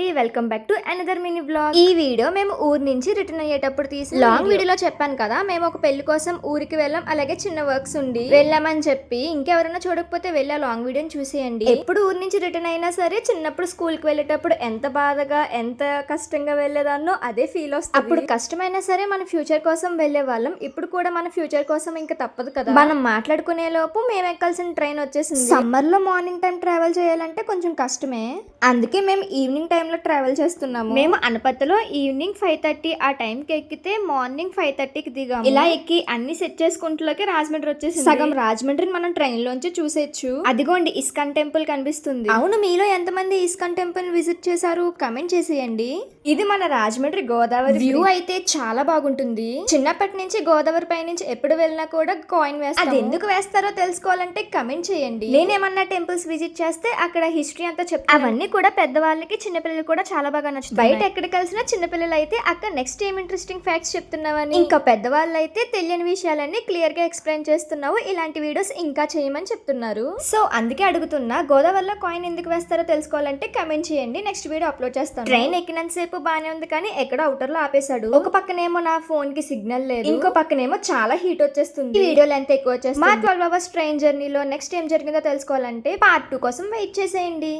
అండి, welcome back to another mini blog. ఈ video మేము ఊరు నుంచి రిటర్న్ అయ్యేటప్పుడు తీసి లాంగ్ వీడియోలో చెప్పాను కదా, మేము ఒక పెళ్లి కోసం ఊరికి వెళ్ళాం. అలాగే చిన్న వర్క్స్ ఉండి వెళ్ళామని చెప్పి, ఇంకెవరైనా చూడకపోతే వెళ్ళి ఆ లాంగ్ వీడియోని చూసేయండి. ఎప్పుడు ఊరు నుంచి రిటర్న్ అయినా సరే, చిన్నప్పుడు స్కూల్ కి వెళ్ళేటప్పుడు ఎంత బాధగా ఎంత కష్టంగా వెళ్ళేదాన్నో అదే ఫీల్ వస్తుంది. అప్పుడు కష్టమైనా సరే మన ఫ్యూచర్ కోసం వెళ్లే వాళ్ళం. ఇప్పుడు కూడా మన ఫ్యూచర్ కోసం ఇంకా తప్పదు కదా. మనం మాట్లాడుకునే లోపు మేము ఎక్కాల్సిన ట్రైన్ వచ్చేసింది. సమ్మర్ లో మార్నింగ్ టైం ట్రావెల్ చేయాలంటే కొంచెం కష్టమే. అందుకే మేము ఈవినింగ్ టైంలో ట్రావెల్ చేస్తున్నాము. మేము అనపర్తిలో ఈవినింగ్ 5:30 ఆ టైంకి ఎక్కితే మార్నింగ్ 5:30కి దిగాము. ఇలా ఎక్కి అన్ని సెట్ చేసుకుంటలోకి రాజమండ్రి వచ్చేసి సగం రాజమండ్రిని మనం ట్రైన్ లోంచి చూసేయచ్చు. అదిగోండి ఇస్కాన్ టెంపుల్ కనిపిస్తుంది. అవును, మీలో ఎంతమంది ఇస్కాన్ టెంపుల్ విజిట్ చేశారు కమెంట్ చేసేయండి. ఇది మన రాజమండ్రి గోదావరి వ్యూ అయితే చాలా బాగుంటుంది. చిన్నప్పటి నుంచి గోదావరి పై నుంచి ఎప్పుడు వెళ్ళినా కూడా కాయిన్ వేస్తాం. అది ఎందుకు వేస్తారో తెలుసుకోవాలంటే కమెంట్ చేయండి. నేనేమన్నా టెంపుల్స్ విజిట్ చేస్తే అక్కడ హిస్టరీ అంతా చెప్తాను. అవన్నీ కూడా పెద్దవాళ్ళకి చిన్నపిల్లలు కూడా చాలా బాగా నచ్చుతాయి. బయట ఎక్కడ కలిసినా చిన్నపిల్లలు అయితే అక్కడ నెక్స్ట్ ఏం ఇంట్రెస్టింగ్ ఫ్యాక్ట్స్ చెప్తున్నావని, ఇంకా పెద్దవాళ్ళు అయితే తెలియని విషయాలన్నీ క్లియర్ గా ఎక్స్ప్లెయిన్ చేస్తున్నావు, ఇలాంటి వీడియోస్ ఇంకా చేయమని చెప్తున్నారు. సో అందుకే అడుగుతున్నా, గోదావరిలో కాయిన్ ఎందుకు వేస్తారో తెలుసుకోవాలంటే కమెంట్ చేయండి. నెక్స్ట్ వీడియో అప్లోడ్ చేస్తాను. ట్రైన్ ఎక్కినంతసేపు బానే ఉంది, కానీ ఎక్కడో అవుటర్ లో ఆపేశాడు. ఒక పక్కనేమో నా ఫోన్ కి సిగ్నల్ లేదు, ఇంకో పక్కనేమో చాలా హీట్ వచ్చేస్తుంది. ఈ వీడియో లెంత్ ఎక్కువ వచ్చేస్తుంది. మా 12 hours ట్రైన్ జర్నీలో నెక్స్ట్ ఏం జరిగిందో తెలుసుకోవాలంటే పార్ట్ 2 కోసం వెయిట్ చేసేయండి.